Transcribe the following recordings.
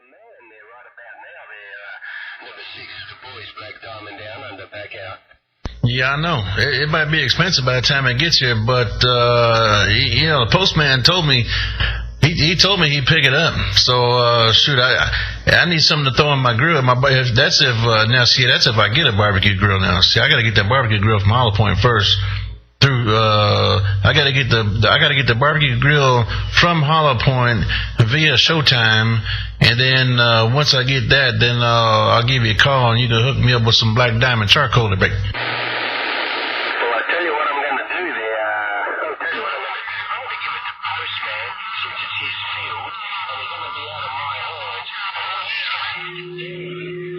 man there right about now there. Number 6, the boys, Black Diamond down under, back out. Yeah, I know. It might be expensive by the time it gets here, but, the postman told me, he told me he'd pick it up. So, shoot, I need something to throw in my grill. That's if I get a barbecue grill now. See, I gotta get that barbecue grill from Hollow Point first. I gotta get the barbecue grill from Hollow Point via Showtime, and then once I get that, then I'll give you a call and you can hook me up with some Black Diamond charcoal to bake. Well, I tell you what I'm gonna do there. I'm gonna give it to postman since it's his field, and it's gonna be out of my hands.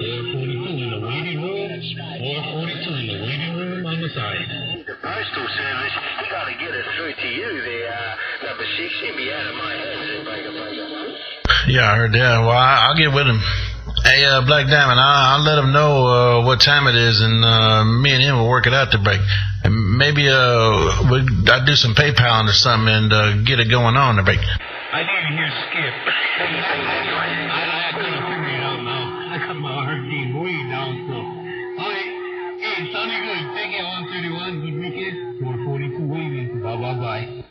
442 in the waiting room. 442 in the waiting room on the side. The postal service, he gotta get it through to you there, number 6. He'll be out of my hands there, Baker. Yeah, I heard that. Well, I'll get with him. Hey, Black Diamond, I'll let him know what time it is, and me and him will work it out to break. And maybe I'll do some PayPal or something and get it going on to break. I didn't hear Skip. I couldn't figure it out now. I got my heart beat way down, so. Alright, hey, sounded good. Take it 131. Good weekend. 442 waiting. Bye.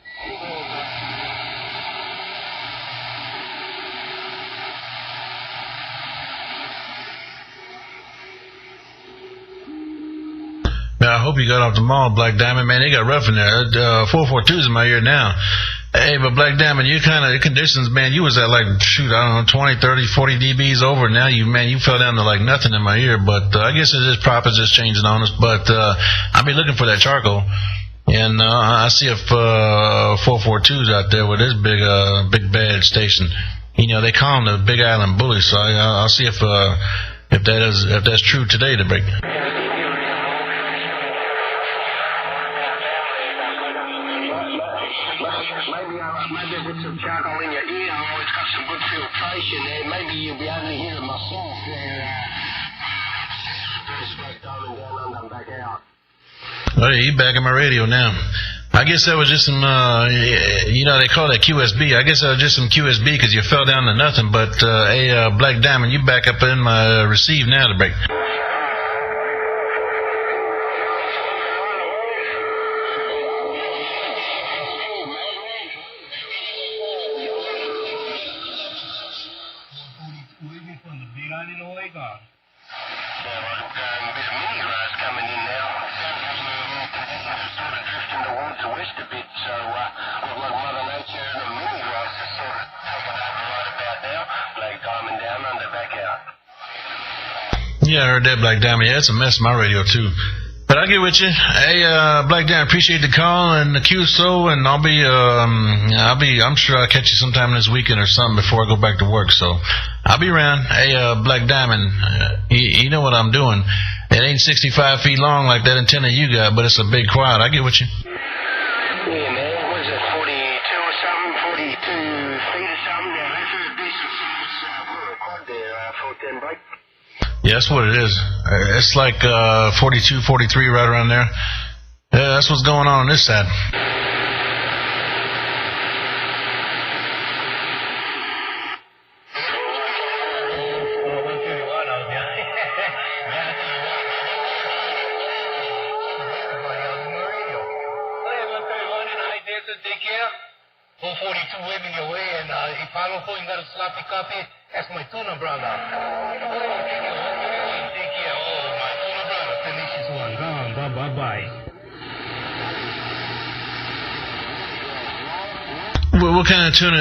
I hope you got off the mall, Black Diamond. Man, they got rough in there. 442's in my ear now. Hey, but Black Diamond, you kind of conditions, man. You was at like, shoot, I don't know, 20, 30, 40 dBs over. Now you fell down to like nothing in my ear. But I guess it's just prop is just changing on us. But I'll be looking for that charcoal, and I see if 442's out there with this big bad station. You know, they call him the Big Island Bully. So I'll see if that's true today to break. Maybe with some charcoal in your ear, it's got some good filtration there. Maybe you'll be able to hear it myself there. Black Diamond down under, I'm back out. Oh, yeah, you back in my radio now. I guess that was just some, they call that QSB. I guess that was just some QSB because you fell down to nothing. But, hey, Black Diamond, you back up in my receive now to break. Yeah, I heard that, Black Diamond. Yeah, it's a mess in my radio too. But I'll get with you. Hey, Black Diamond, appreciate the call and the QSO, and I'm sure I'll catch you sometime this weekend or something before I go back to work. So I'll be around. Hey, Black Diamond, you know what I'm doing. It ain't 65 feet long like that antenna you got, but it's a big quad. I'll get with you. Yeah, man. What is it, 42 or something? 42 feet or something? Now, that's a decent size for a quad there, 410 break. Yeah, that's what it is. It's like 42, 43, right around there. Yeah, that's what's going on this side. Take care. 442 waving your way, and if I don't know you got a sloppy copy, that's my tuna brother. Take care. Oh, my tuna brother. Delicious one. Gone. Bye. What kind of tuna,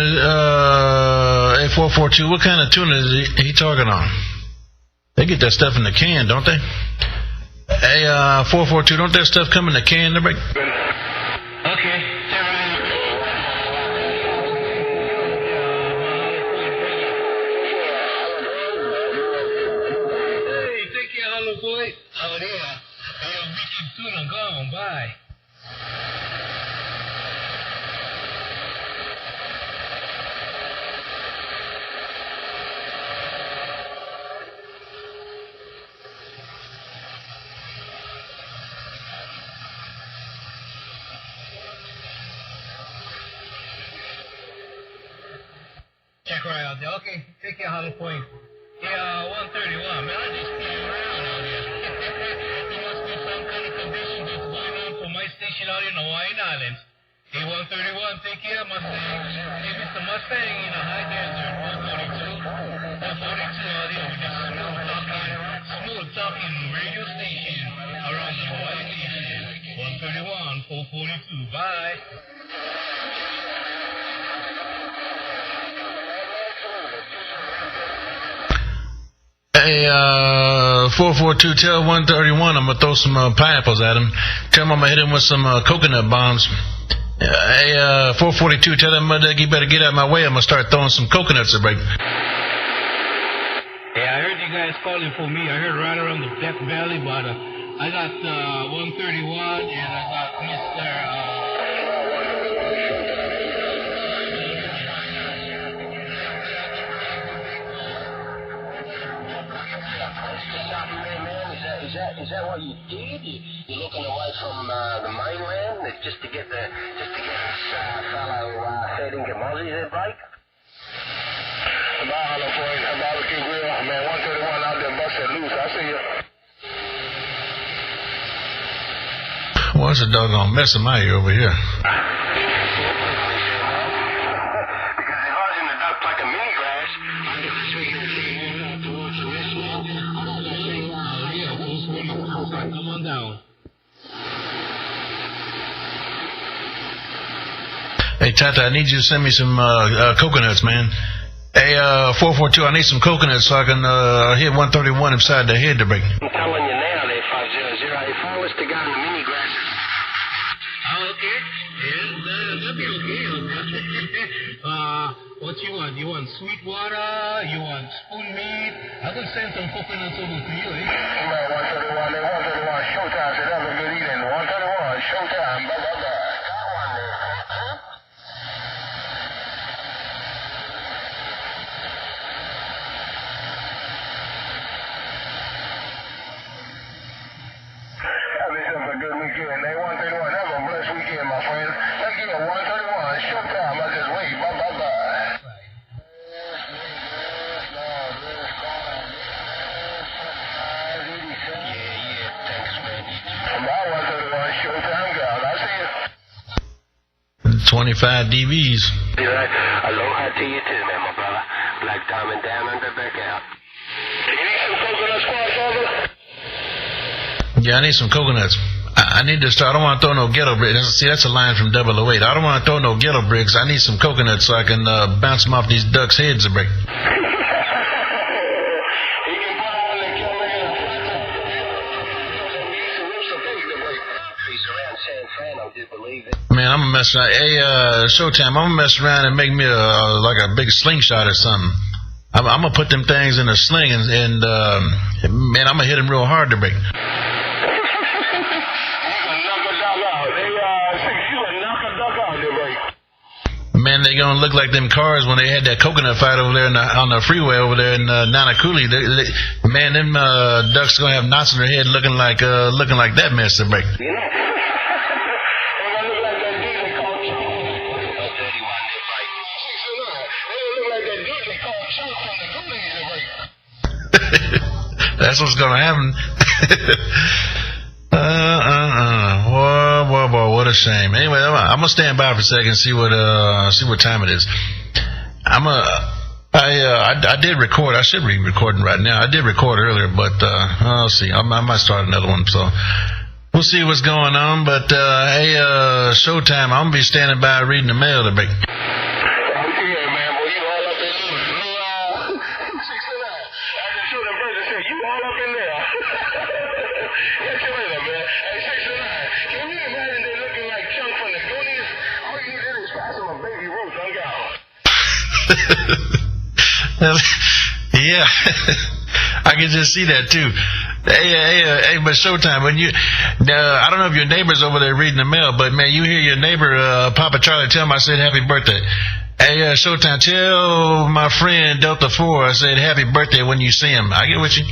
A442, what kind of tuna is he talking on? They get that stuff in the can, don't they? Hey, 442, don't that stuff come in the can? Okay. Boy, oh yeah, wicked tuna gone, bye. check right out there. Okay, take care, Hollow Point. Yeah, 131, man, I just flying around out here. There must be some kind of condition that's going on for my station out in Hawaiian Islands. Hey, 131, take care, Mustang. Hey, Mr. Mustang, in a high desert, 142. 142 out here with this smooth talking radio station around the Hawaii station. 131, 442, bye. Hey, 442, tell 131 I'm gonna throw some pineapples at him. Tell him I'm gonna hit him with some coconut bombs. Hey, 442, tell him you better get out of my way. I'm gonna start throwing some coconuts at break. Yeah, I heard you guys calling for me. I heard right around the Death Valley, but I got 131 and I got Mr. Is that what you did? You're looking away from the mainland just to get this fellow head in Gamozzi there, Blake? About Hollow Point, barbecue grill, man, 131 out there busted loose. I see you. What's a doggone mess of my ear over here? Because if I was in the duck like a mini grass, I'd have speaking of towards the restaurant. Come on down. Hey, Tata, I need you to send me some coconuts, man. Hey, 442, I need some coconuts so I can hit 131 inside the head to break. I'm telling you now, there, 500. If I was to go in the mini grasses. Oh, okay. Yeah, that'll be okay. What you want? You want sweet water? You want spoon meat? I'm gonna send some coconuts over to you, eh? 131, 131, Showtime said have a good evening. 131, Showtime, blah, blah, blah. Have yourself a good weekend. They 131, have a blessed weekend, my friend. Thank you, 131, Showtime. I just wait, blah, blah, blah. Showtime God. I see you. 25 DVs. Aloha to you too, man, my brother. Black diamond down under, back out. You need some coconut squash, brother? Yeah, I need some coconuts. I need to start. I don't want to throw no ghetto bricks. See, that's a line from 008. I don't want to throw no ghetto bricks. I need some coconuts so I can bounce them off these ducks' heads a break. Man, I'm gonna mess around. Hey, Showtime, I'm gonna mess around and make me like a big slingshot or something. I'm gonna put them things in a sling and man, I'm gonna hit them real hard to break. Man, they gonna look like them cars when they had that coconut fight over there on the freeway over there in Nanakuli. Man, them ducks gonna have knots in their head looking like that mess to break. That's what's gonna happen. Boy, what a shame. Anyway, I'm gonna stand by for a second and see what time it is. I did record. I should be recording right now. I did record earlier, but I'll see. I might start another one. So we'll see what's going on. But hey, Showtime. I'm gonna be standing by reading the mail to break. Yeah, I can just see that too. Hey, but Showtime, when I don't know if your neighbor's over there reading the mail, but man, you hear your neighbor, Papa Charlie, tell him I said happy birthday. Hey, Showtime, tell my friend Delta 4 I said happy birthday when you see him. I get with you.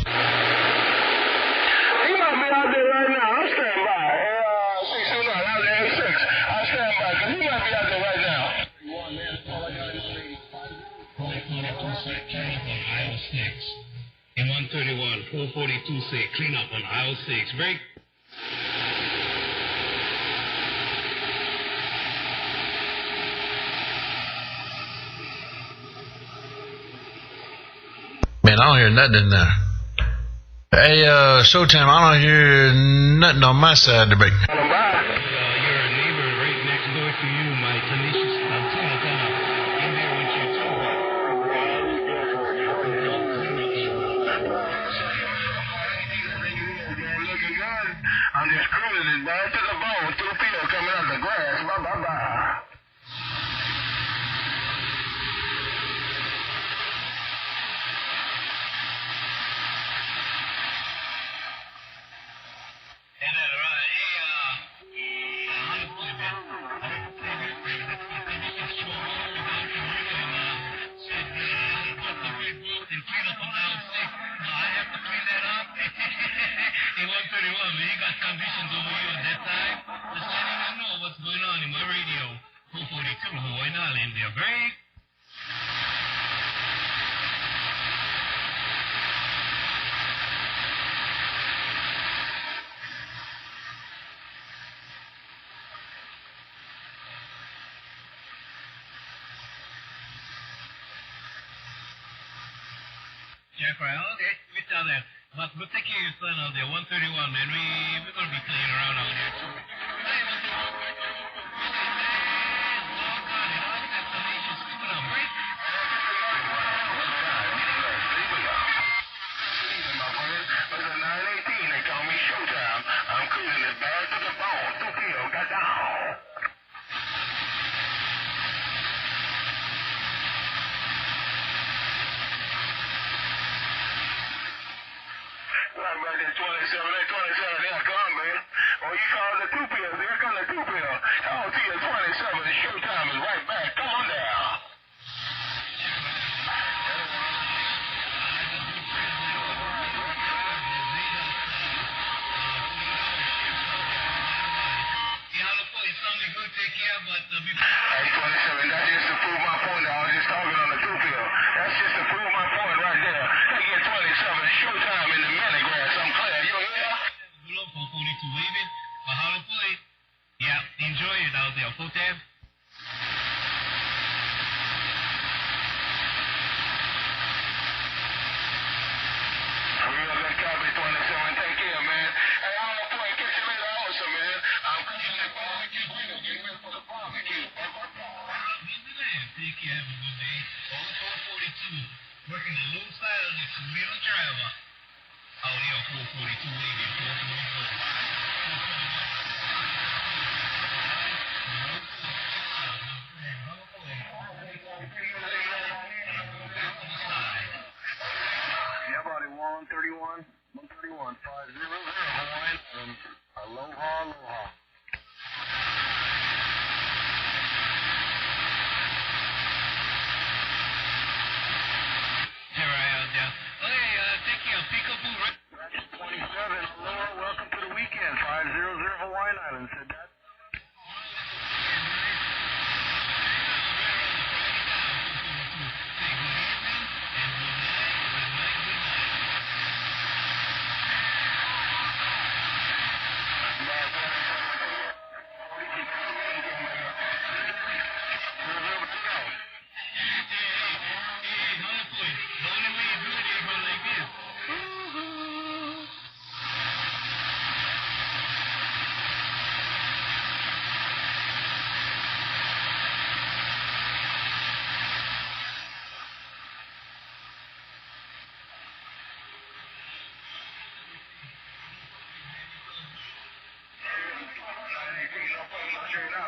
131, 442 say clean up on aisle 6. Break. Man, I don't hear nothing in there. Hey, Showtime, I don't hear nothing on my side of the break. Your neighbor right next door to you, my tenacious antenna, in there with you too. Looking good. I'm just cruising it back to the bone. 2 people coming out the grass. Bye. Conditions over here at that time. Just letting you know what's going on in my radio. 442 Hawaiian Island. They're break. Jack Ryan, okay, we tell them. But we'll take care of your son out there, 131, man. We're going to be playing around out there, too. Listen, 918, they call me Showtime. I'm cruising it back to the bone. 2 people got down. Right back in 27, here I come, man. Oh, you call the 2 pills, here come the 2 pill. Oh, to you, 27, Showtime is right back. Come on down. Hey, 27, that's just to prove my point. I was just talking on the 2 pill. That's just to prove my point right there. Take it 27, Showtime in the Minigrass. I'm clear. You here? Below 442 waving. Mahalo play. Yeah, enjoy it out there. 410. Real good copy, 27. Take care, man. Hey, I'm on point. Catch you later also, man. I'm cooking that barbecue. We're going to get ready for the barbecue. Take care. Have a good day. On 442. Working the low side of this middle driver. Out here, 442 waving. 442. Yeah, buddy, 131, 500, Hawaiian, and aloha. Here I am there. Okay, take care. Peekaboo, right? 27, aloha, welcome to the weekend, 500 Hawaiian Island, said that.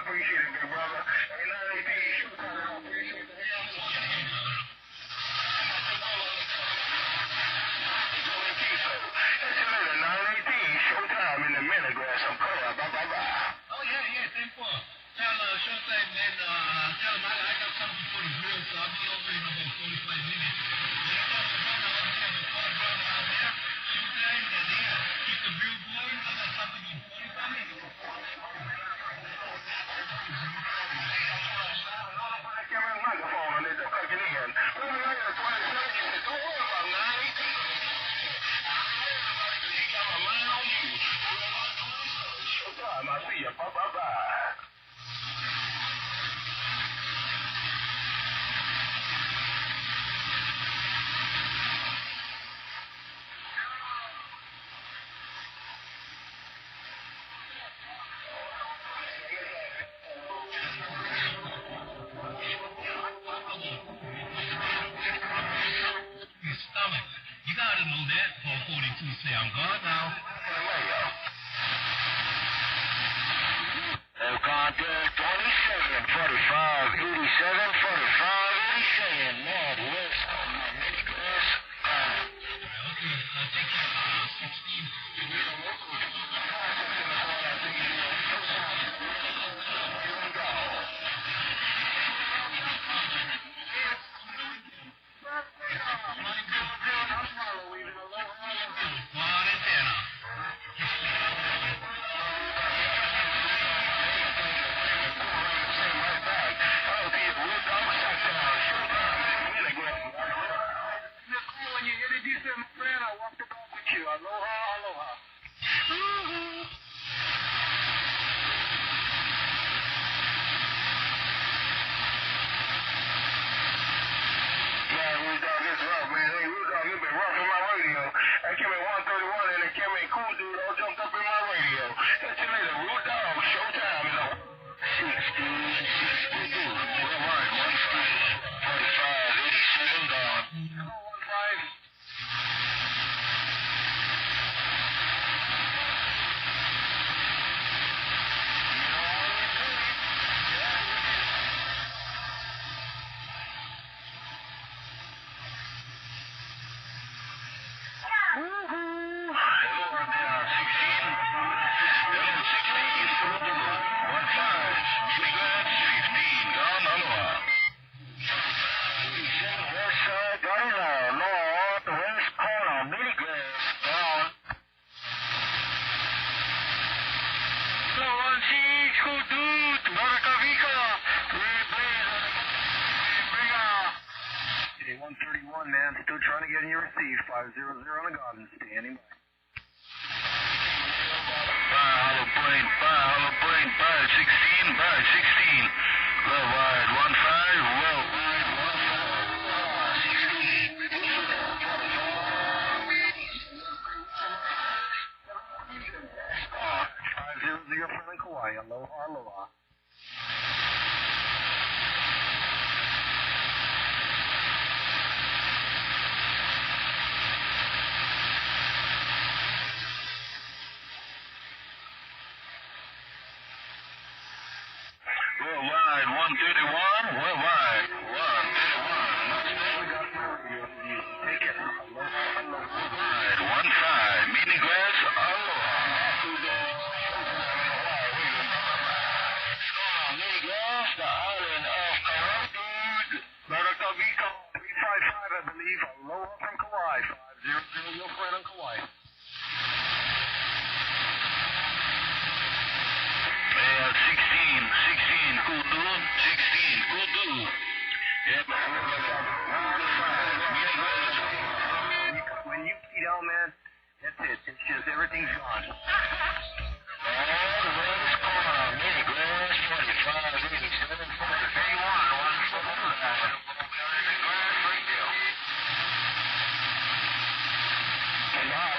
Appreciate it, big brother. Hey, 918, Showtime, I appreciate the help. That's it, 918, Showtime in the Minigrass. I'm clear. Bye. Oh, yeah, 10-4. Tell Showtime, man, tell him I got something for the grill, so I'll be over in about 45 minutes. When I talk to brother out there, before I run out there, Showtime, keep the grill going. I got something in 45 minutes. 87, northwest on my mini-grass. Showtime is on 1662. Well, right, 15, 45, 87 gone. Hello, 15. Hey, 131, man. Still trying to get in your receive. 500 on the Garden. Standing by. Hollow plane, 16, 16. Low wide, 15, low wide, 16. 500 from Kauai. Aloha, aloha. Worldwide 131, worldwide 131. Take it. Worldwide 15, meeting grass, aloha. Meeting grass, the island of Kauai. Marakavico 355, I believe. Aloha from Kauai. 500, your friend on Kauai. Yeah, 16, kudu, 16, kudu. Yep. When you key down, man, that's it. It's just everything's gone. All the weather's corner, mini grass, 25, 87, 40, 31, 145. Grass right there. And now,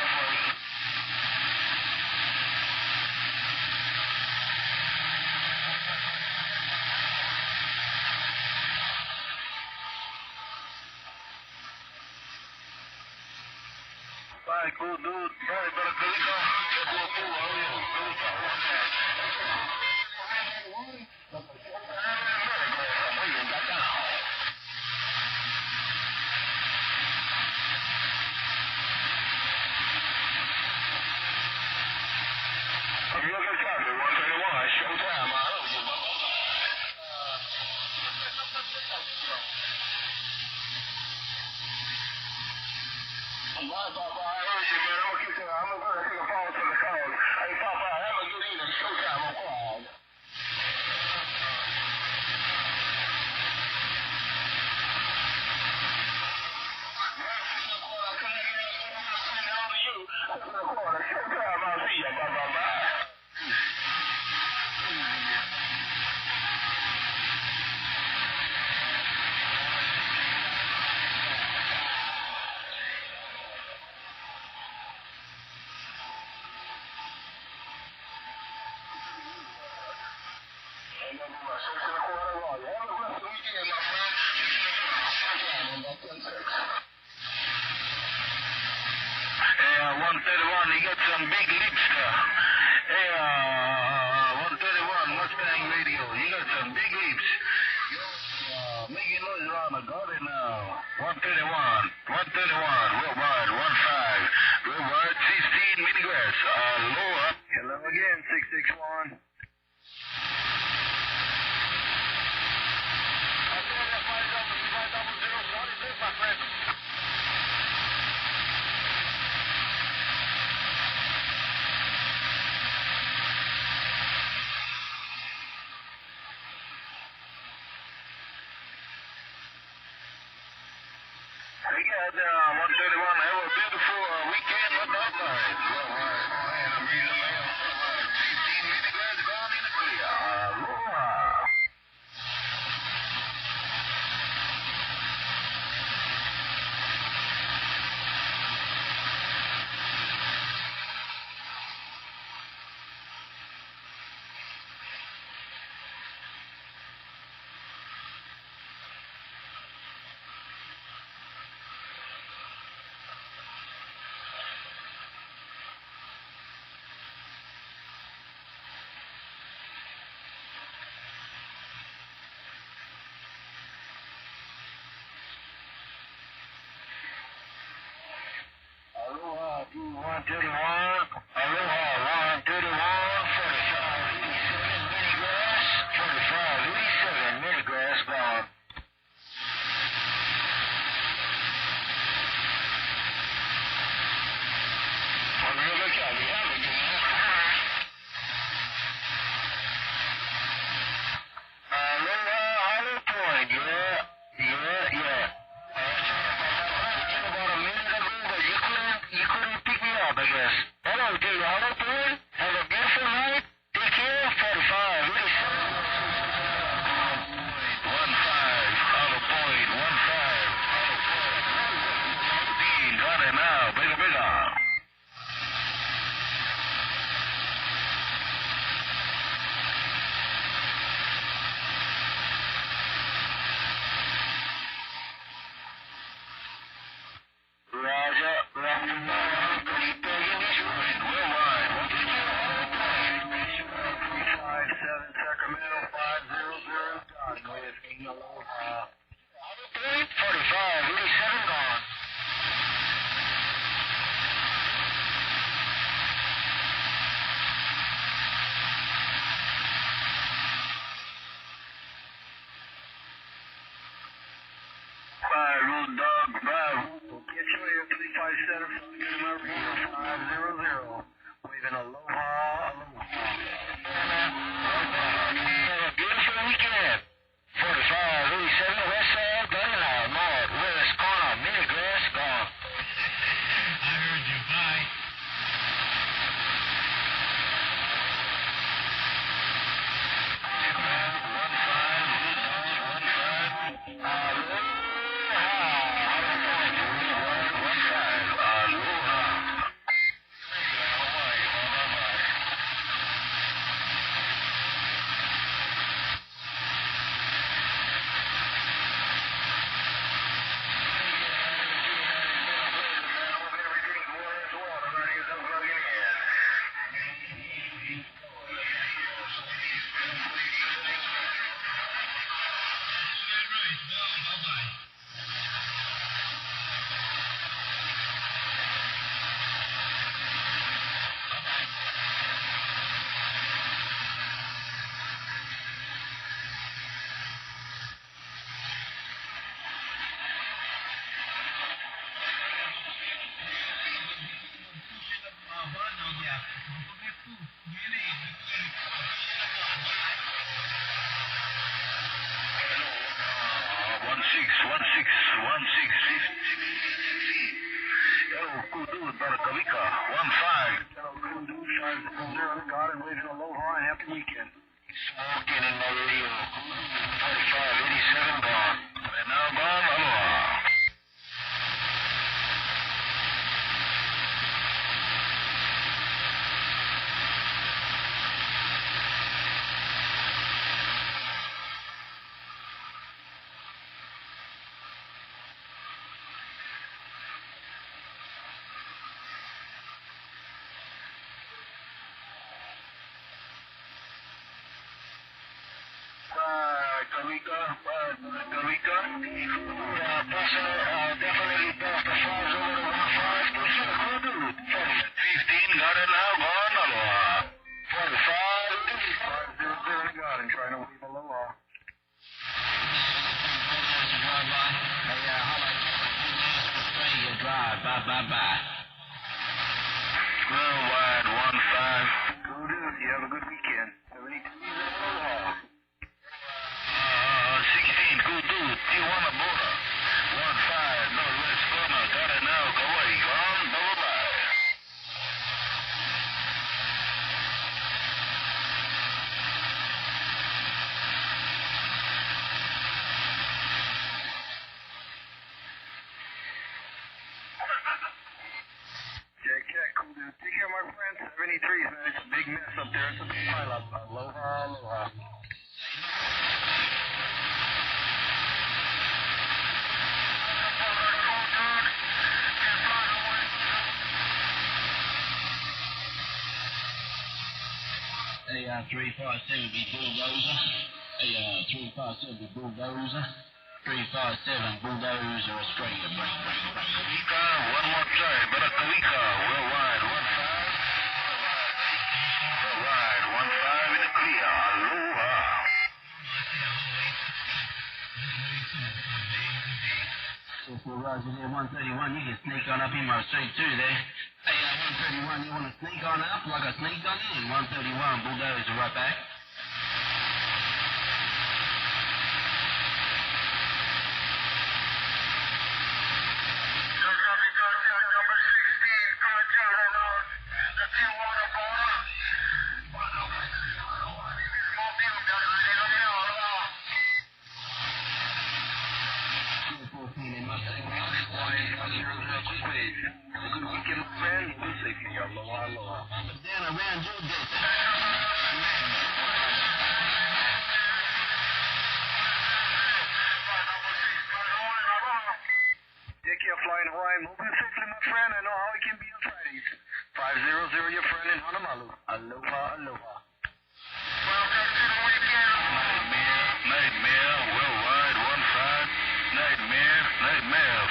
bye, cool dude. Bye, better click on. Showtime, I love you, mama. Papa, I heard you, man. I'm gonna take a pause from the call. Hey, Papa, have a good evening. Showtime, I'm quiet. Showtime, I'll see you. Bye. Yeah, 131, you got some big leaps there. Yeah, 131, Mustang radio, you got some big leaps. midwest. Aloha. Hello again, 661. My friend. Hey guys, 131. Have a beautiful weekend. What up, guys? I'm reading the mail. 15 milligrams gone in the clear. Aloha. Aloha, 131. Aloha, 131. 4587 milligrass. 4587 milligrass gone. Well, you look at me, have it, Aloha, Hollow Point, yeah. About a minute ago, but you couldn't pick me up, I guess. Hello, dude, Hollow Point. Have a beautiful night. Take care. 45, 87. Hollow Point, 15, Hollow Point. Got it now, bigger. Roger, keep begging this running. We're wide. 357 Sacramento 500. Done with Aloha. 45, 87 gone. Bye, road dog. Bye. We'll get you here. 357 from the Maria 500. Waving aloha. Have a beautiful weekend. 45, 87 west side, Gunner, north, west corner, midgrass gone. I heard you. Bye. God and waving aloha and happy weekend. Smoking in my radio. 45, 87 gone. And now gone, aloha. Bye-bye. Worldwide 1-5. Bulldozer, you have a good weekend. 72 aloha. 16, Bulldozer, Tijuana border. 1-5, Northwest corner. Got it now. Go away. Gone. Bye-bye. Cool dude. Take care, my friend. 73s, man. It's a big mess up there. It's a big pile up. Aloha, aloha. Hey, 357 be Bulldozer. Hey, 357 be Bulldozer. 357 Bulldozer Australia. Bring. Kawika, one more try. Better Kawika. Worldwide 1-5. Worldwide 1-5 in the clear. Aloha. If you're Roger there, 131, you can sneak on up in my straight too there. Hey, 131, you want to sneak on up like I sneaked on in? 131, Bulldozer right back. Flying Hawaii, moving safely, my friend. I know how it can be on Fridays. 500, your friend in Honolulu. Aloha, aloha. Welcome to the weekend. Nightmare, worldwide 1-5. Nightmare,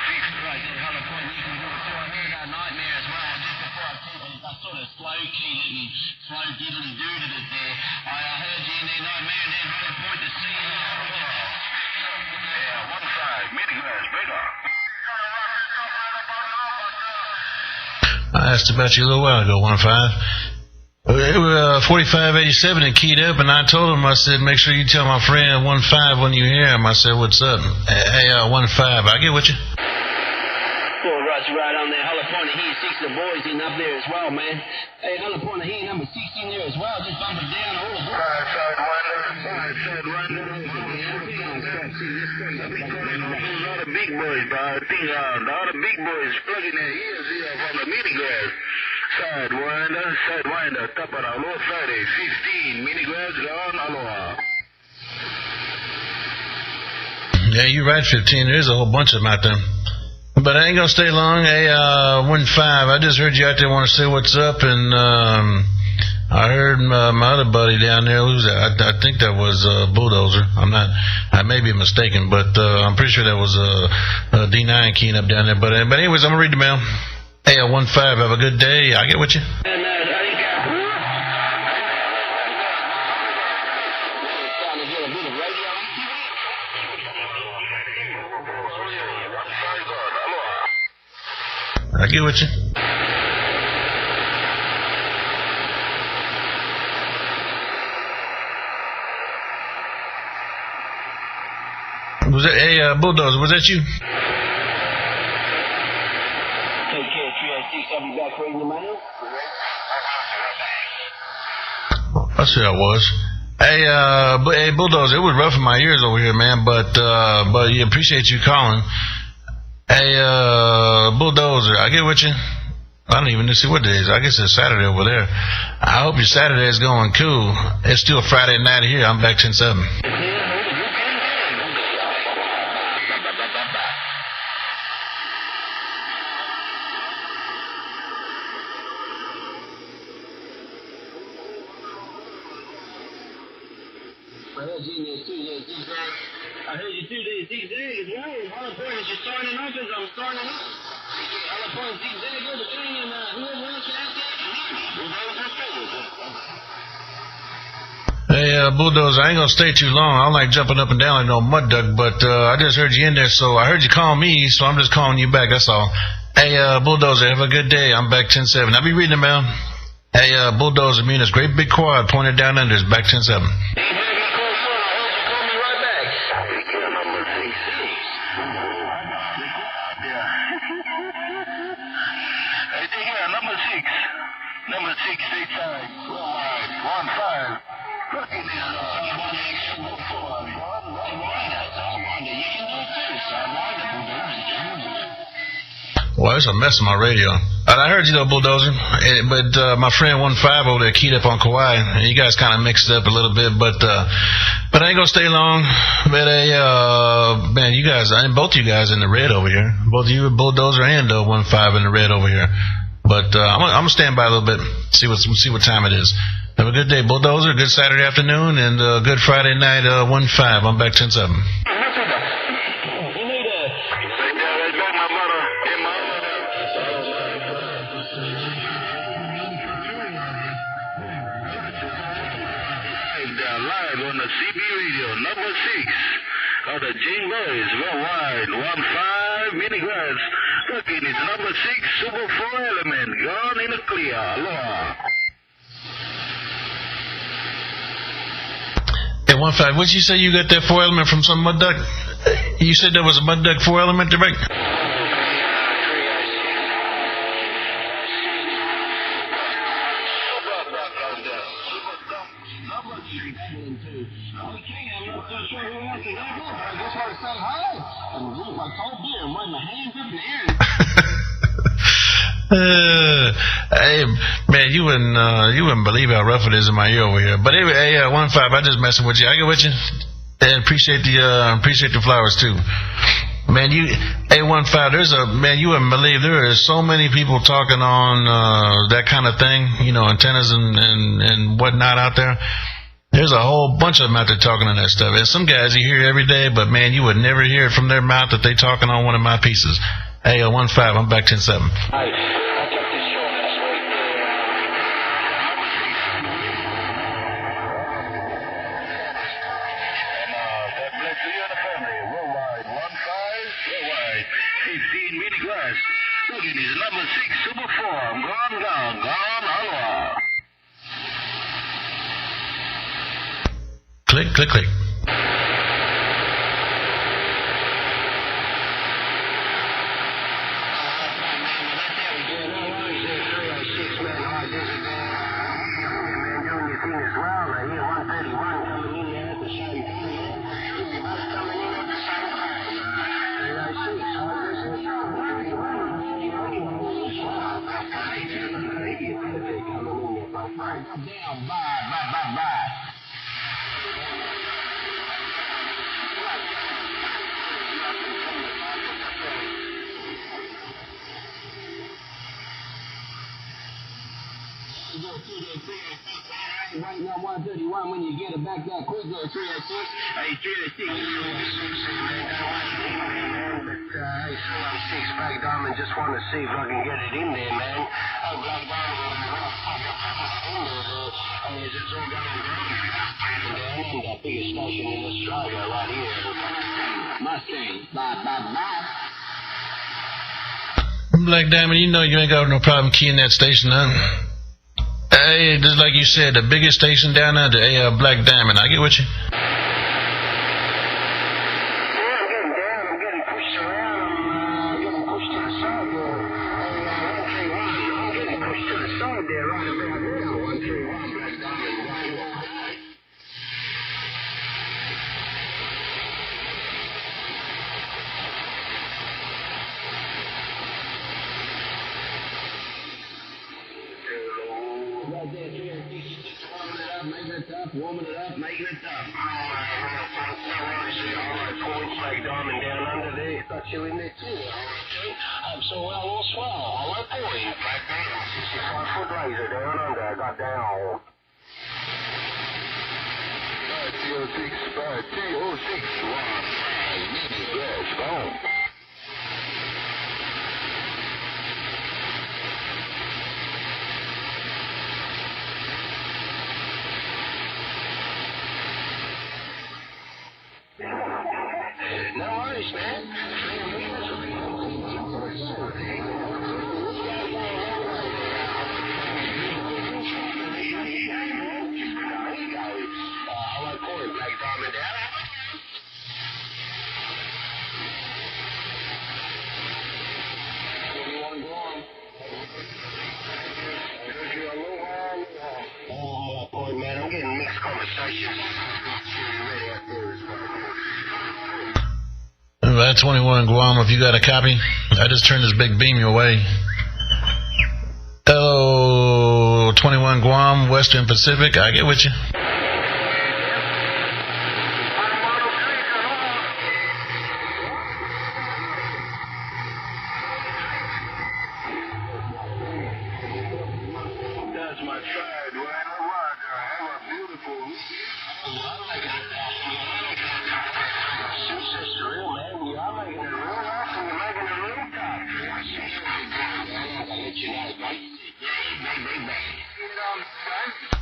feast. Right there, Hollow Point, you can do it too. I heard that Nightmare as well. Just before I took it, I sort of slow-keyed it and slow-diddly-dooded it there. I heard you in there, Nightmare, and then Hollow Point to see you. Yeah, 1-5, mini-grass, bigger. I asked about you a little while ago, 1-5. It was 4587 and keyed up, and I told him, I said, make sure you tell my friend 1-5 when you hear him. I said, what's up? Hey, 1-5, I get with you. Boy, Russ, right on there. Hollow Point, he 6 of the boys in up there as well, man. Hey, Hollow Point, he number 16 there as well. Just bump it down all the boys. All the big boys, dog. I think all the big boys plugging their ears here from the mini grass. Sidewinder, top of the low Friday, 15, mini grass, gone, aloha. Yeah, you're right, 15. There's a whole bunch of them out there. But I ain't gonna stay long. Hey, 1-5, I just heard you out there want to say what's up, and I heard my other buddy down there, who's that? I think that was Bulldozer. I may be mistaken, but I'm pretty sure that was D9 keying up down there. But anyways, I'm gonna read the mail. Hey, 1-5, have a good day. I'll get with you. I'll get with you. Was that, hey, Bulldozer, was that you? Take care, 386. I'll be back reading the mail. I see how it was. Hey, Bulldozer, it was rough in my ears over here, man, but yeah, appreciate you calling. Hey, Bulldozer, I get with you. I don't even see what day it is. I guess it's Saturday over there. I hope your Saturday is going cool. It's still Friday night here. I'm back 10-7. I heard you do the zigzag as well. Hollow Point is just signing up as I'm signing up. Hollow Point zigzag over thing, and whoever else out there. Hey, Bulldozer, I ain't gonna stay too long. I don't like jumping up and down like no mud duck, but I just heard you in there, so I heard you call me, so I'm just calling you back, that's all. Hey, Bulldozer, have a good day. I'm back 10-7. I'll be reading the mail. Hey, Bulldozer, mean this great big quad pointed down under is back 10-7. Number 6, 8-5, 1-5. Cooking is Well, there's a mess on my radio. I heard you though, Bulldozer. But my friend 1-5 over there keyed up on Kauai, and you guys kind of mixed it up a little bit. But I ain't gonna stay long. But man, you guys, both you guys in the red over here. Both you, Bulldozer, and 1-5 in the red over here. But I'm gonna stand by a little bit, see what time it is. Have a good day, Bulldozer. Good Saturday afternoon, and good Friday night. 1-5. I'm back 10-7. Live on the CB radio, number 6 of the Gene Boys, worldwide, 1-5 mini grass. Cooking is number 6, Super 4 element, gone in the clear. Aloha. Hey, 1-5, what'd you say you got that 4 element from some mud duck? You said there was a mud duck 4 element direct? Hey, man, you wouldn't believe how rough it is in my ear over here. But anyway, hey, 1-5, I just messing with you. I get with you, and appreciate the flowers too. Man, hey, 1-5, man, you wouldn't believe there is so many people talking on that kind of thing, antennas and whatnot out there. There's a whole bunch of them out there talking on that stuff. And some guys you hear every day, but man, you would never hear it from their mouth that they talking on one of my pieces. Hey, 1-5, I'm back 10-7. Cooking is number 6, Super 4, gone, aloha. Click, click, click. Bye. Right now, 131, when you get it back that quick, 306. Hey, 306. Hey, 306, Black Diamond, just want to see if I can get it in there, man. Oh, Black Diamond, is it all down the road? That biggest station in Australia right here. Mustang, bye. Black Diamond, you know you ain't got no problem keying that station, huh? Hey, just like you said, the biggest station down under, Black Diamond. I get with you. Warming it up, making it tough. All right, points like Diamond down under there. Thought you in there too. So we'll swell. All right, point. Black Diamond, 65-foot laser down under. I got down. 506, 506, 1, 5, media grass, gone. No worries, man. conversations. That 21 Guam, if you got a copy, I just turned this big beam your way. Hello, 21 Guam, Western Pacific. I get with you. That's my tribe, right? All right, have a beautiful.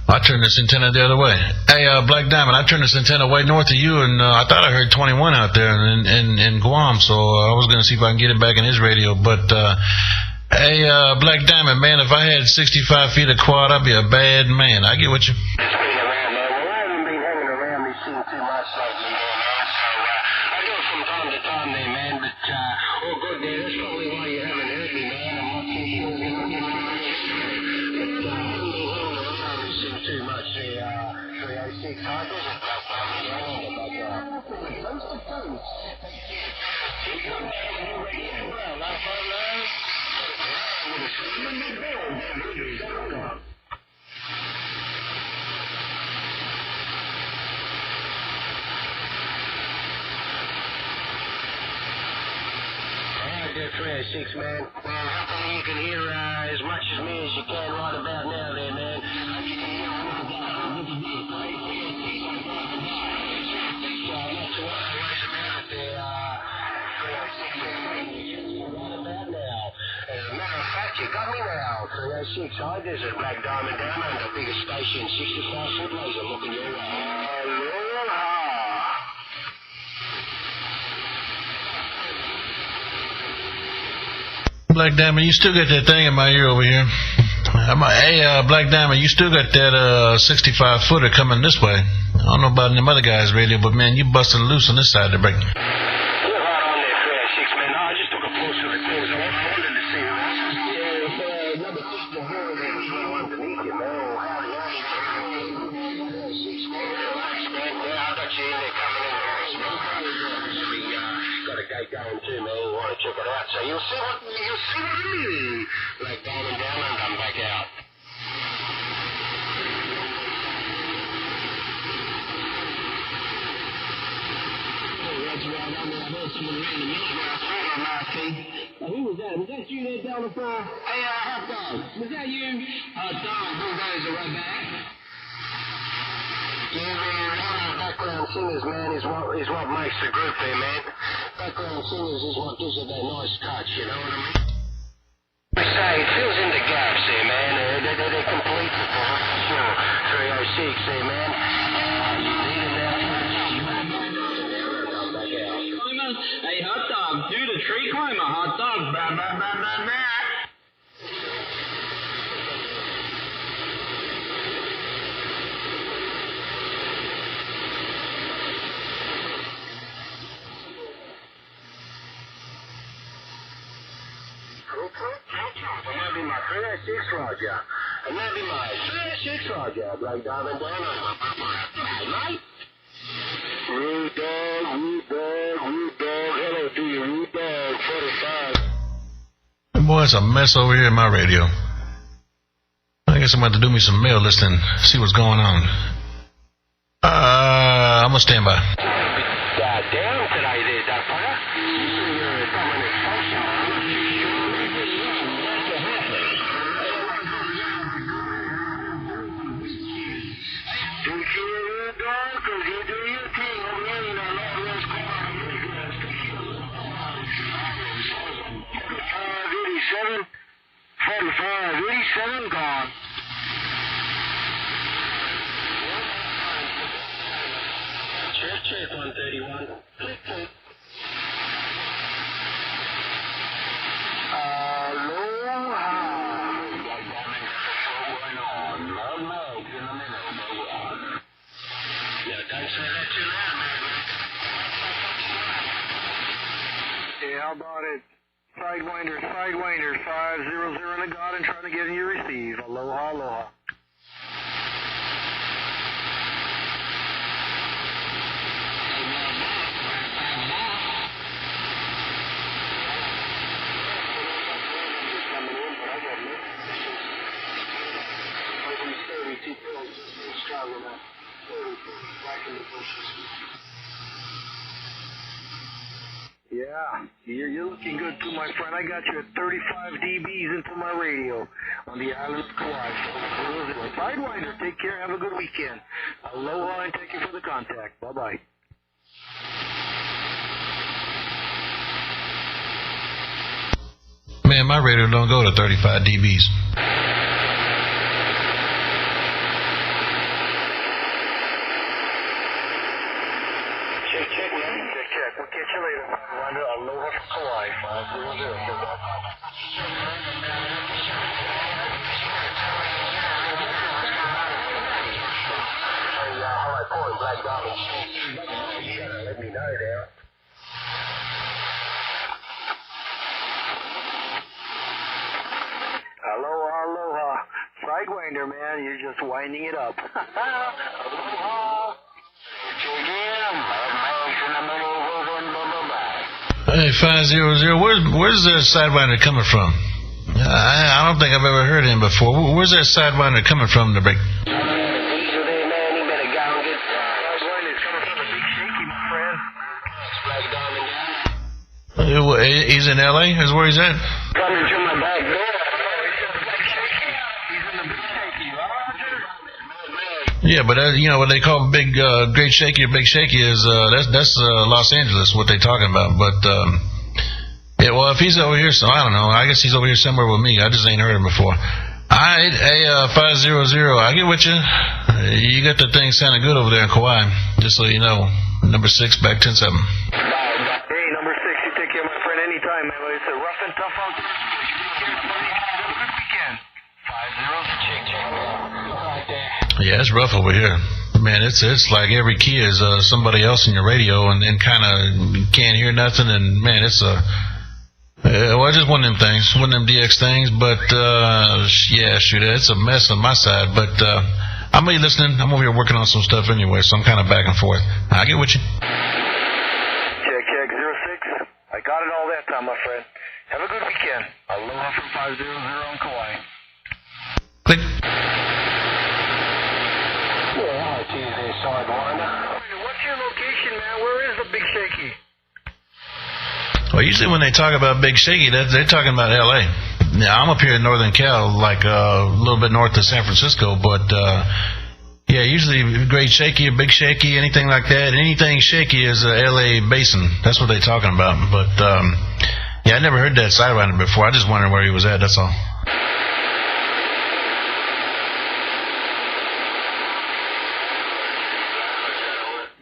I turned this antenna the other way. Hey, Black Diamond, I turned this antenna way north of you, and I thought I heard 21 out there in Guam, so I was going to see if I can get it back in his radio. But, hey, Black Diamond, man, if I had 65 feet of quad, I'd be a bad man. I get what you... It's been around, man. Well, I haven't been hanging around me seeing too much lately, man. So, I do it from time to time there, man. But, oh, good, man. That's probably why you haven't heard me, man. I'm not too sure. But, I haven't been hanging around me seeing too much. The 306 cycles and black diamond around about that. Coast to coast. Alright, 306, man. Well, hopefully you can hear as much as me as you can right about now there, man. Hope you can hear not too ways about there, 306, right about now. As a matter of fact, you got me now. 306, high desert, Black Diamond down under, biggest station, 65 foot laser looking your way. Aloha! Black Diamond, you still got that thing in my ear over here. Hey, Black Diamond, you still got that 65 footer coming this way. I don't know about them other guys' radio, but man, you busted loose on this side of the break. You're right on there, 306, man. I just took a pulse of the calls. I wanted to see who else was here. Number 6 to hear there was right underneath you, man. Oh, howdy, howdy. 306, man. Relax, man. Yeah, I got you in there coming in there. We got a gate going too, man. You want to check it out. So you'll see what I mean. Like diamond down and come back out. Who was that? Was that you there down the floor? Hey, hot dog. Was that you? Dog, Bulldozer right back. Yeah, background singers, man, is what makes the group there, man. Background singers is what gives it that nice touch, you know what I mean? I say, it fills in the gaps there, man. They complete the for sure. 306 there, man. You need it now. Hey, hot dog, do the tree climber, hot dog. Blah, blah, blah, blah, blah. It might be my 306 Roger. It might be my 306 Roger. Black Diamond down on my hey, mate. Rude dog, rude dog, rude dog. Hello to you, rude dog, 45. Boy, it's a mess over here in my radio. I guess I'm about to do me some mail listening, see what's going on. I'm gonna stand by. Down today there, Duck Player. You're coming in station. I'm not too sure. What's to happen? Do you hear rude dog? Because you do your thing over there in our Northwest corner. 45, 87 gone. Check 131. Click, click. Aloha. Yeah, don't say that too loud, man. Yeah, how about it? Sidewinders, 500 in the garden trying to get in your receive. Aloha, aloha. Yeah, you're looking good too, my friend. I got you at 35 dBs into my radio on the island of Kauai. So, Sidewinder, take care. Have a good weekend. Aloha and thank you for the contact. Bye-bye. Man, my radio don't go to 35 dBs. Check. We'll catch you later. Sidewinder, aloha from Kauai. 500. Let me know there. Aloha. Sidewinder, man, you're just winding it up. Aloha. Hey, 500, where's that Sidewinder coming from? I don't think I've ever heard him before. Where's that Sidewinder coming from to break? He's in LA? Is where he's at? Coming to my back door. Yeah, but you know what they call big, great shaky or big shaky is that's Los Angeles. What they talking about? But yeah, well, if he's over here, so I don't know. I guess he's over here somewhere with me. I just ain't heard him before. All right, hey, 500. I get with you. You got the thing sounding good over there in Kauai. Just so you know, number 6 back 10-7. Hey, number 6, you take care, my friend, anytime, man. It's a rough and tough out there. Good weekend. 5-0. Check. Yeah, it's rough over here. Man, it's like every key is somebody else in your radio and kind of can't hear nothing. And, man, it's well, just one of them things, one of them DX things. But, yeah, shoot, it's a mess on my side. But I'm going to be listening. I'm over here working on some stuff anyway, so I'm kind of back and forth. I'll get with you. Check 06. I got it all that time, my friend. Have a good weekend. Aloha from 500 on Kauai. Click. What's your location, man? Where is the Big Shaky? Well, usually when they talk about Big Shaky, they're talking about L.A. Now, I'm up here in Northern Cal, like a little bit north of San Francisco, but yeah, usually Great Shaky or Big Shaky, anything like that. Anything shaky is L.A. Basin. That's what they're talking about. But yeah, I never heard that Sidewinder before. I just wondered where he was at. That's all.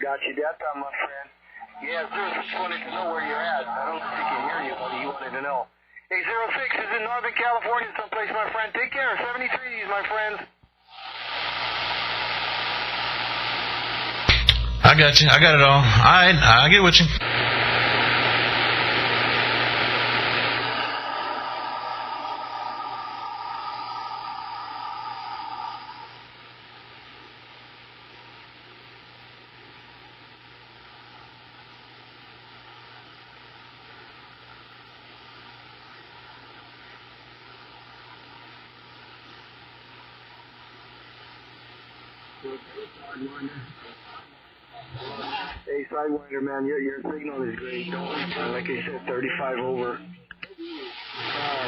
Got you that time, my friend. Yeah, 06 wanted to know where you're at. I don't think he can hear you, but he wanted to know. Hey, 06 is in Northern California someplace, my friend. Take care. 73s, my friends. I got you. I got it all. All right, I'll get with you. Hey, Sidewinder, man, your signal is great. Don't worry, man. Like I said, 35 over.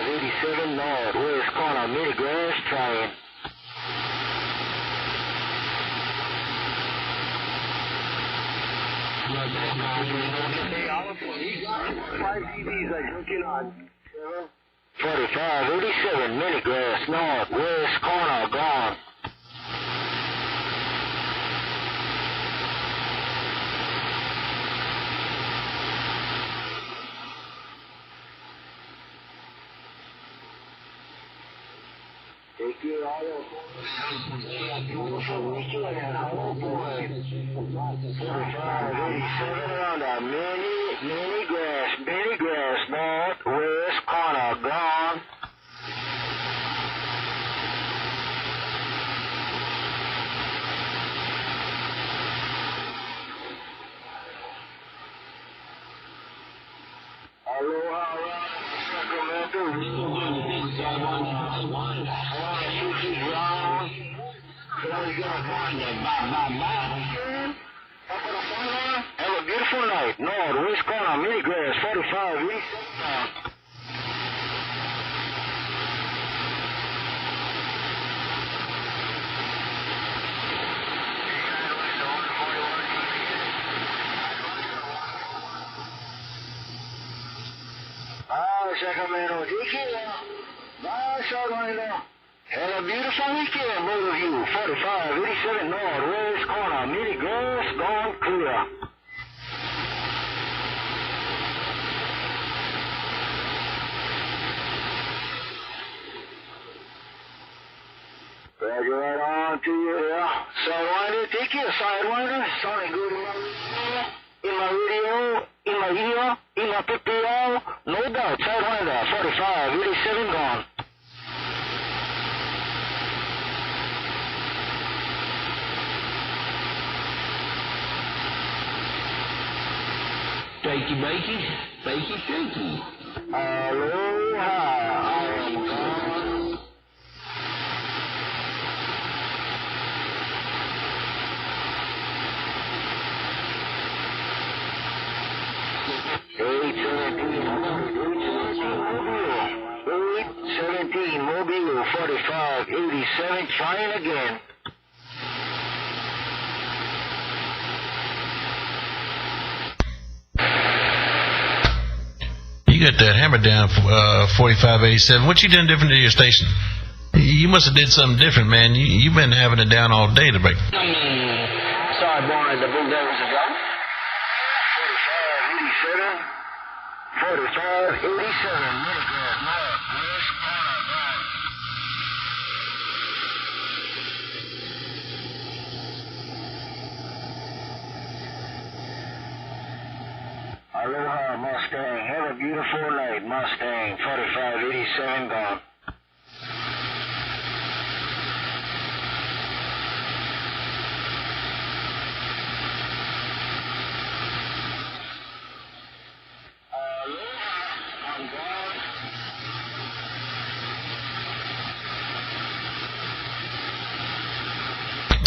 87 north, west corner, mid grass trying. Hey, Oliver, he got 5 dBs, I took it on. 45, 87, mid grass north, west corner, gone. Take it all over. 87 around our mini grass, north, west corner, gone. Aloha, Sacramento. Have a beautiful night. Northwest corner, mini grass, 45 east. Sacramento, have a beautiful weekend, both of you. 45, 87 Northwest corner, mini grass, gone clear. Drag you right on to you, yeah. Sidewinder, take care, Sidewinder. Sounding good in my radio, in my ear, in my PPL. No doubt, Sidewinder, 45, 87 gone. Bakey, bakey, bakey, shakey. Aloha, I am gone. Mobile, 45, 87, trying again. You got that hammer down, 4587. What you done different to your station? You must have did something different, man. You've been having it down all day to break. Sorry, born the Bulldozer is gone. 45, 87, milligrams, northwest corner, gone. Aloha, Mustang. Have a beautiful night, Mustang. 45, 87 gone.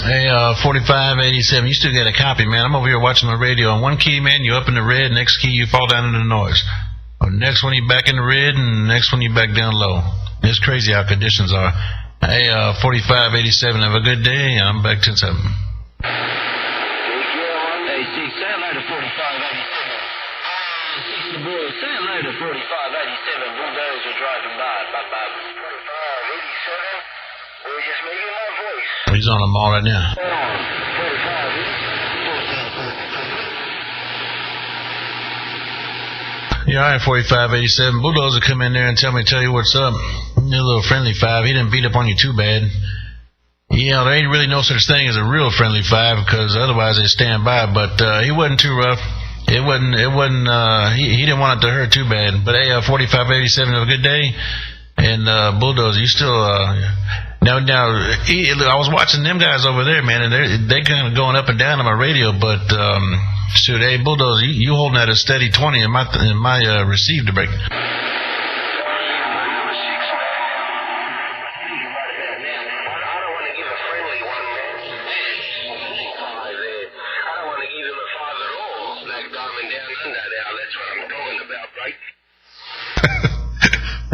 Hey, 4587, you still got a copy, man. I'm over here watching my radio. On one key, man, you're up in the red. Next key, you fall down in the noise. Next one, you're back in the red, and next one, you're back down low. It's crazy how conditions are. Hey, 4587, have a good day. I'm back 10-7. Hey, see, say hello to 4587. Say hello to 4587. Bulldozer driving by. Bye-bye. 45, 87. We're just making my voice. He's on the mall right now. Yeah, all right, 4587. Bulldozer come in there and tell you what's up. You're a little friendly five. He didn't beat up on you too bad. You know, there ain't really no such thing as a real friendly five because otherwise they stand by. But he wasn't too rough. He didn't want it to hurt too bad. But hey, 4587, have a good day. And Bulldozer, you still now I was watching them guys over there, man, and they kind of going up and down on my radio. But shoot, hey Bulldozer, you holding at a steady 20 in my receive to break.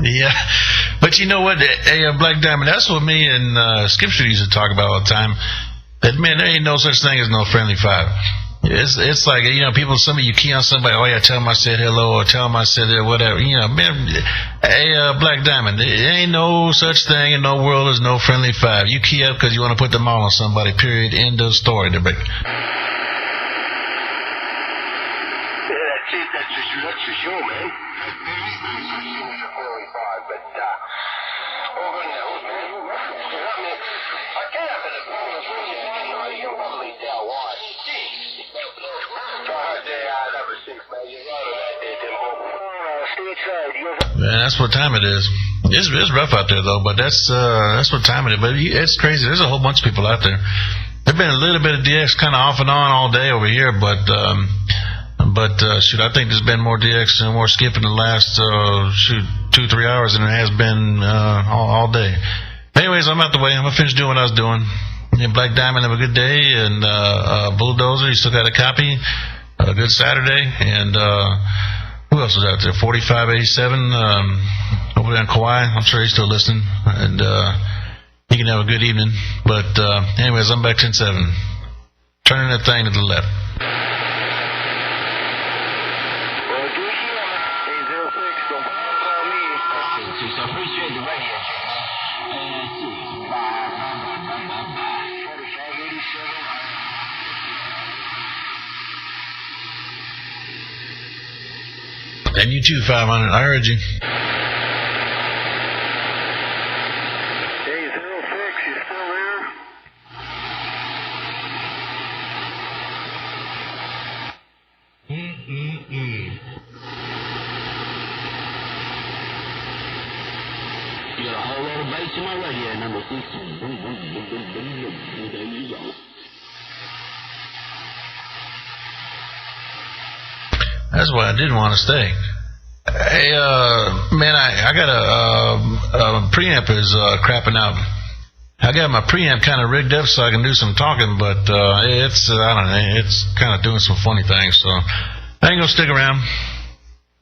Yeah, but you know what, hey, Black Diamond, that's what me and Skip Street used to talk about all the time. That, man, there ain't no such thing as no friendly five. It's like, you know, some of you key on somebody, oh yeah, tell them I said hello, or tell them I said whatever, you know, man, hey, Black Diamond, there ain't no such thing in no world as no friendly five. You key up because you want to put them all on somebody, period, end of story. That's for sure, man. Man, that's what time it is. It's rough out there though, but that's what time it is. But it's crazy. There's a whole bunch of people out there. There's been a little bit of DX kind of off and on all day over here, but shoot, I think there's been more DX and more skip in the last 2-3 hours than there has been all day. Anyways, I'm out the way. I'm gonna finish doing what I was doing. Black Diamond, have a good day. And Bulldozer, you still got a copy. A good Saturday. And who else was out there? 4587 over there in Kauai. I'm sure he's still listening. And he can have a good evening. But anyways, I'm back 10-7. Turning that thing to the left. So appreciate the radio check. And you too, 500. I heard you. Hey, 06, you still there? You got a whole lot of bass in my radio, number 16. There you go. That's why I didn't want to stay. Hey, man, I got a preamp is crapping out. I got my preamp kind of rigged up so I can do some talking, but it's I don't know, it's kind of doing some funny things. So I ain't gonna stick around.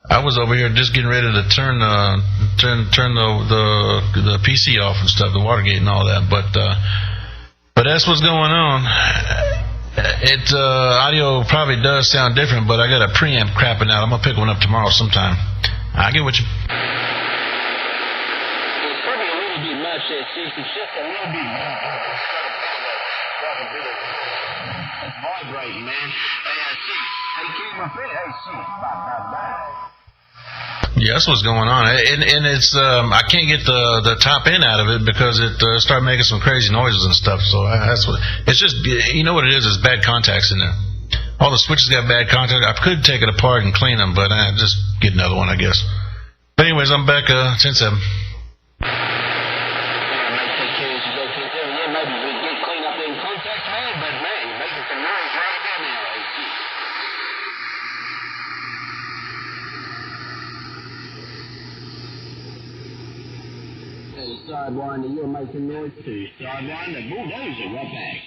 I was over here just getting ready to turn the PC off and stuff, the Watergate and all that. But that's what's going on. Audio probably does sound different, but I got a preamp crapping out. I'm gonna pick one up tomorrow sometime. I'll get with you. It's probably a little bit much, that 6. It's just a little bit much. It's vibrating, man. Hey, 6. Hey, keep my feet. Hey, 6. Yeah, that's what's going on, and it's I can't get the top end out of it because it started making some crazy noises and stuff. So that's what it's just. You know what it is? It's bad contacts in there. All the switches got bad contact. I could take it apart and clean them, but I just get another one, I guess. But anyways, I'm back 10-7. Sidewinder, you're making noise too. Sidewinder, Bulldozer, right back.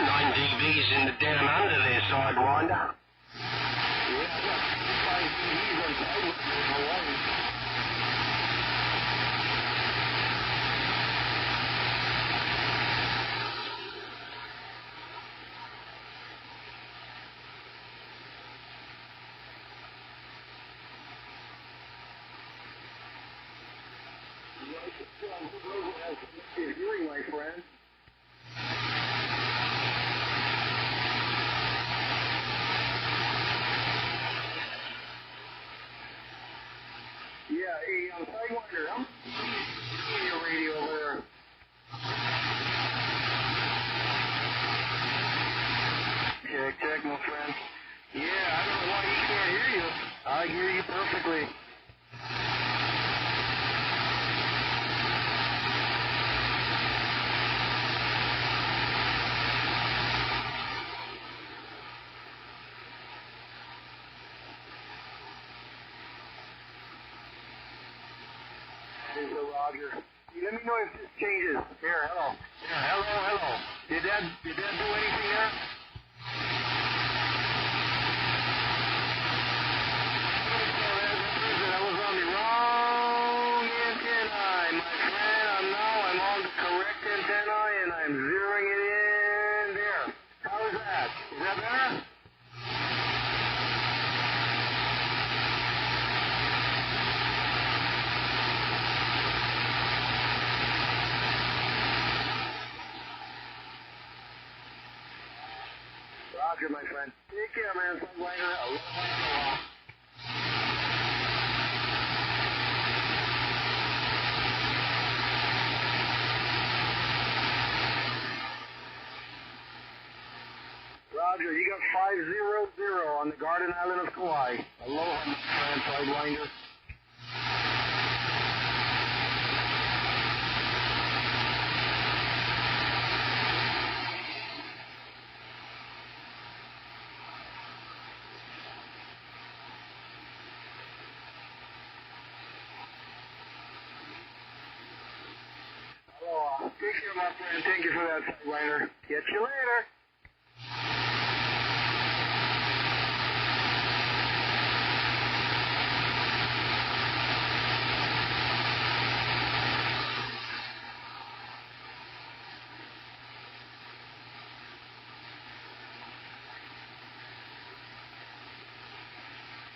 Nine dBs in the down under there, Sidewinder. You're hearing, my friend. Yeah, hey, Sidewinder, I'm hearing your radio over there. Check, my friend. Yeah, I don't know why he can't hear you. I hear you perfectly. Roger. Let me know if this changes. Here, hello. Here, hello. Did that do anything there? I was on the wrong antenna, my friend. I'm on the correct antenna, and I'm zeroing it in there. How is that? Is that better? Roger, my friend. Take care, man. Sidewinder. Aloha. Roger, you got 500 on the Garden Island of Kauai. Aloha, my friend. Sidewinder. Take care, my friend. Thank you for that, Sideliner. Catch you later.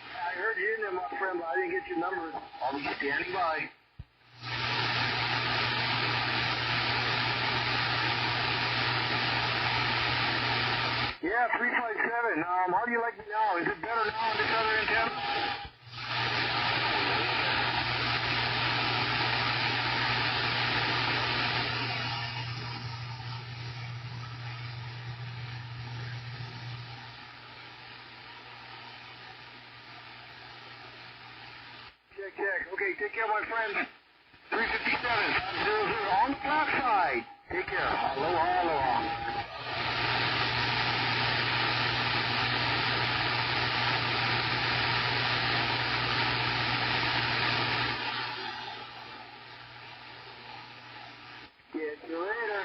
I heard you in there, my friend, but I didn't get your number. I'll be standing by. Yeah, 357. How do you like me now? Is it better now on this other antenna? Check. Okay, take care, my friend. 357, 500 on the flat side. Take care. Aloha. Get you later.